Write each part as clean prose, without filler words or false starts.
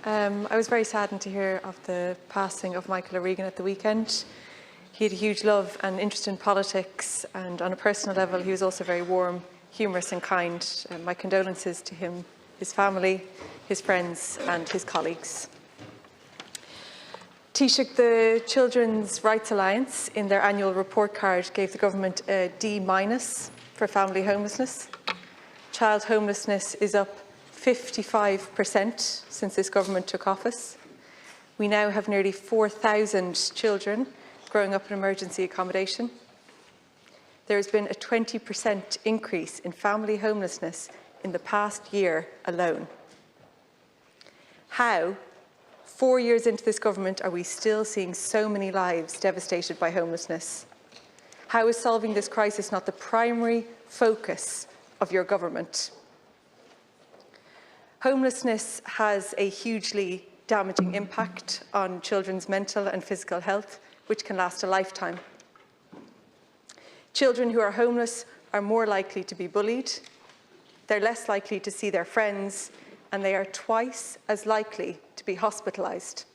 I was very saddened to hear of the passing of Michael O'Regan at the weekend. He had a huge love and interest in politics, and on a personal level he was also very warm, humorous and kind. My condolences to him, his family, his friends and his colleagues. Taoiseach, the Children's Rights Alliance in their annual report card gave the government a D- for family homelessness. Child homelessness is up 55% since this government took office. We now have nearly 4,000 children growing up in emergency accommodation. There has been a 20% increase in family homelessness in the past year alone. How, 4 years into this government, are we still seeing so many lives devastated by homelessness? How is solving this crisis not the primary focus of your government? Homelessness has a hugely damaging impact on children's mental and physical health, which can last a lifetime. Children who are homeless are more likely to be bullied, they're less likely to see their friends, and they are twice as likely to be hospitalised.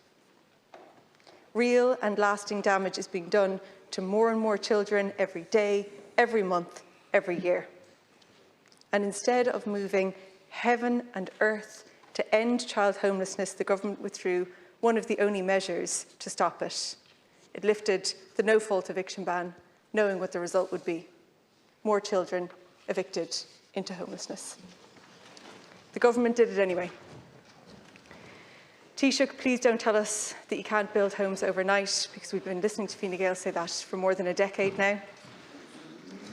Real and lasting damage is being done to more and more children every day, every month, every year. And instead of moving heaven and earth to end child homelessness, the government withdrew one of the only measures to stop it. It lifted the no-fault eviction ban, knowing what the result would be: more children evicted into homelessness. The government did it anyway. Taoiseach, please don't tell us that you can't build homes overnight, because we've been listening to Fine Gael say that for more than a decade now.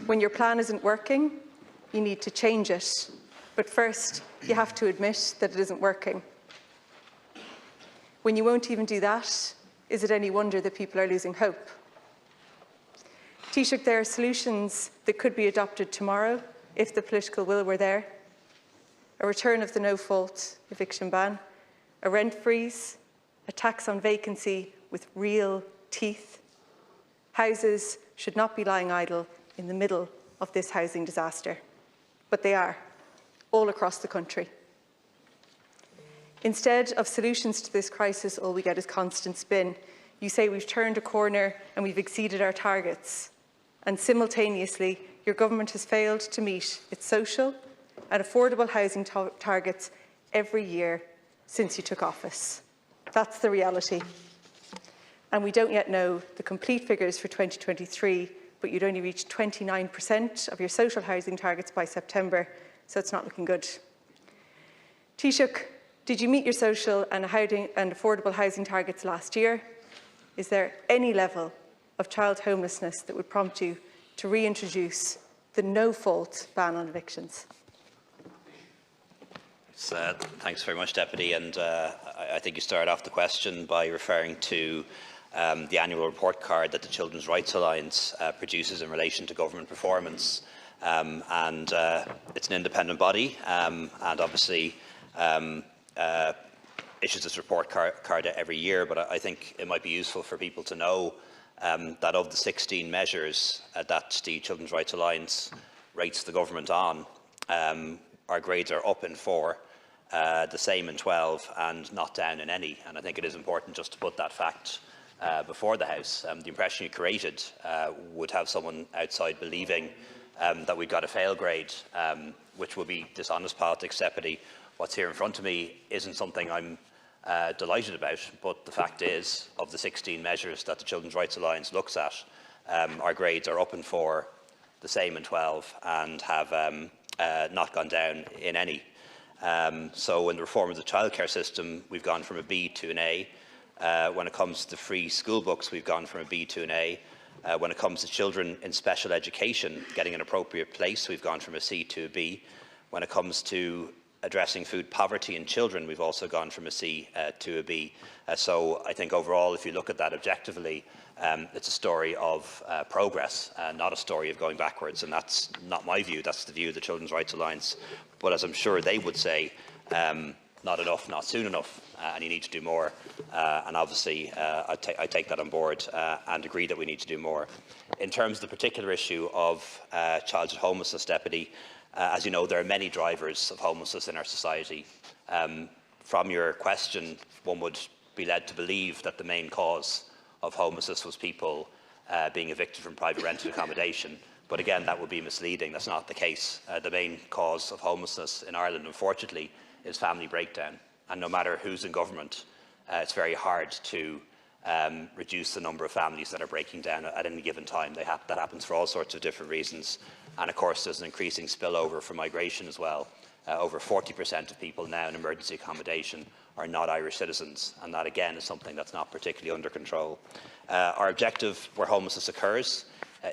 When your plan isn't working, you need to change it. But first, you have to admit that it isn't working. When you won't even do that, is it any wonder that people are losing hope? Taoiseach, there are solutions that could be adopted tomorrow if the political will were there. A return of the no-fault eviction ban, a rent freeze, a tax on vacancy with real teeth. Houses should not be lying idle in the middle of this housing disaster, but they are, all across the country. Instead of solutions to this crisis, all we get is constant spin. You say we've turned a corner and we've exceeded our targets. And simultaneously, your government has failed to meet its social and affordable housing targets every year since you took office. That's the reality. And we don't yet know the complete figures for 2023, but you'd only reached 29% of your social housing targets by September, so it's not looking good. Taoiseach, did you meet your social and affordable housing targets last year? Is there any level of child homelessness that would prompt you to reintroduce the no-fault ban on evictions? Thanks very much, Deputy. And I think you started off the question by referring to the annual report card that the Children's Rights Alliance produces in relation to government performance. It's an independent body and obviously issues this report card every year, but I think it might be useful for people to know that of the 16 measures that the Children's Rights Alliance rates the government on, our grades are up in 4, the same in 12 and not down in any. And I think it is important just to put that fact before the House. The impression you created would have someone outside believing that we got a fail grade, which would be dishonest politics, Deputy. What's here in front of me isn't something I'm delighted about, but the fact is, of the 16 measures that the Children's Rights Alliance looks at, our grades are up in 4, the same in 12, and have not gone down in any. So in the reform of the childcare system, we've gone from a B to an A. When it comes to free school books, we've gone from a B to an A. When it comes to children in special education getting an appropriate place, we've gone from a C to a B. When it comes to addressing food poverty in children, we've also gone from a C to a B. So I think overall, if you look at that objectively, it's a story of progress, not a story of going backwards. And that's not my view, that's the view of the Children's Rights Alliance. But as I'm sure they would say, not enough, not soon enough, and you need to do more. And obviously, I take that on board and agree that we need to do more. In terms of the particular issue of childhood homelessness, Deputy, as you know, there are many drivers of homelessness in our society. from your question, one would be led to believe that the main cause of homelessness was people being evicted from private rented accommodation. But again, that would be misleading. That's not the case. The main cause of homelessness in Ireland, unfortunately, is family breakdown. And no matter who's in government, it's very hard to reduce the number of families that are breaking down at any given time. That happens for all sorts of different reasons. And of course, there's an increasing spillover from migration as well. Over 40% of people now in emergency accommodation are not Irish citizens. And that, again, is something that's not particularly under control. Our objective where homelessness occurs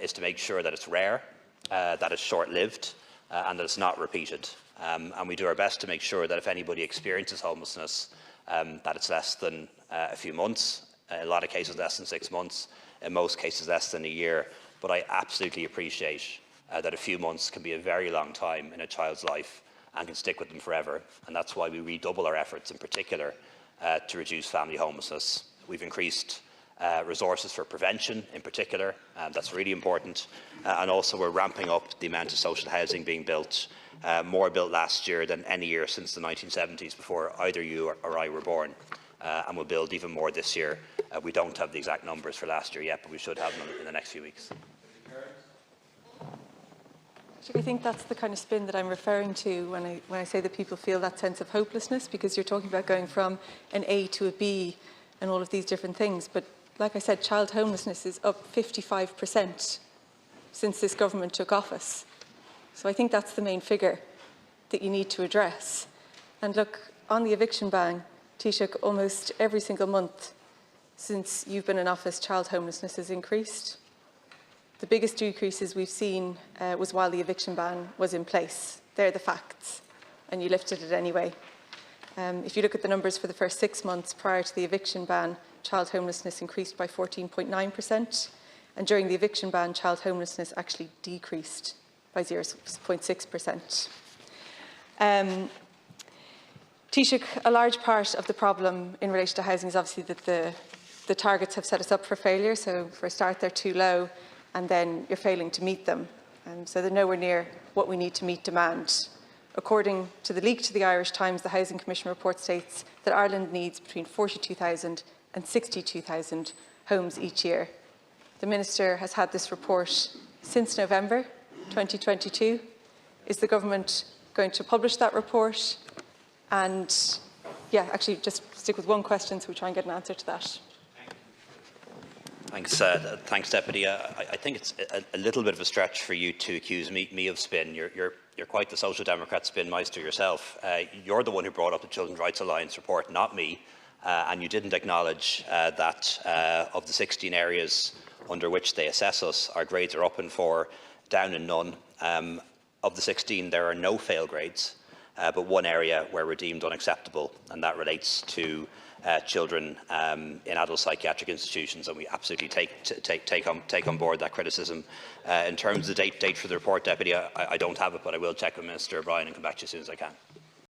is to make sure that it's rare, that it's short-lived, and that it's not repeated. And we do our best to make sure that if anybody experiences homelessness, that it's less than a few months, in a lot of cases less than 6 months, in most cases less than a year. But I absolutely appreciate that a few months can be a very long time in a child's life and can stick with them forever. And that's why we redouble our efforts in particular to reduce family homelessness. We've increased resources for prevention in particular, that's really important, and also we're ramping up the amount of social housing being built, more built last year than any year since the 1970s before either you or I were born, and we'll build even more this year. We don't have the exact numbers for last year yet, but we should have them in the next few weeks. I think that's the kind of spin that I'm referring to when I say that people feel that sense of hopelessness, because you're talking about going from an A to a B and all of these different things. But like I said, child homelessness is up 55% since this government took office. So I think that's the main figure that you need to address. And look, on the eviction ban, Taoiseach, almost every single month since you've been in office, child homelessness has increased. The biggest decreases we've seen was while the eviction ban was in place. They're the facts, and you lifted it anyway. If you look at the numbers for the first 6 months prior to the eviction ban, child homelessness increased by 14.9%, and during the eviction ban, child homelessness actually decreased by 0.6%. Taoiseach, a large part of the problem in relation to housing is obviously that the targets have set us up for failure. So for a start, they're too low, and then you're failing to meet them. So they're nowhere near what we need to meet demand. According to the leak to the Irish Times, the Housing Commission report states that Ireland needs between 42,000 and 62,000 homes each year. The Minister has had this report since November 2022. Is the government going to publish that report? And yeah, actually just stick with one question so we try and get an answer to that. Thanks, Deputy. I think it's a little bit of a stretch for you to accuse me of spin. You're quite the Social Democrat spin meister yourself. You're the one who brought up the Children's Rights Alliance report, not me, and you didn't acknowledge that of the 16 areas under which they assess us, our grades are up in 4, down in none. Of the 16, there are no fail grades, but one area where we're deemed unacceptable, and that relates to children in adult psychiatric institutions, and we absolutely take on board that criticism. In terms of the date for the report, Deputy, I don't have it, but I will check with Minister O'Brien and come back to you as soon as I can.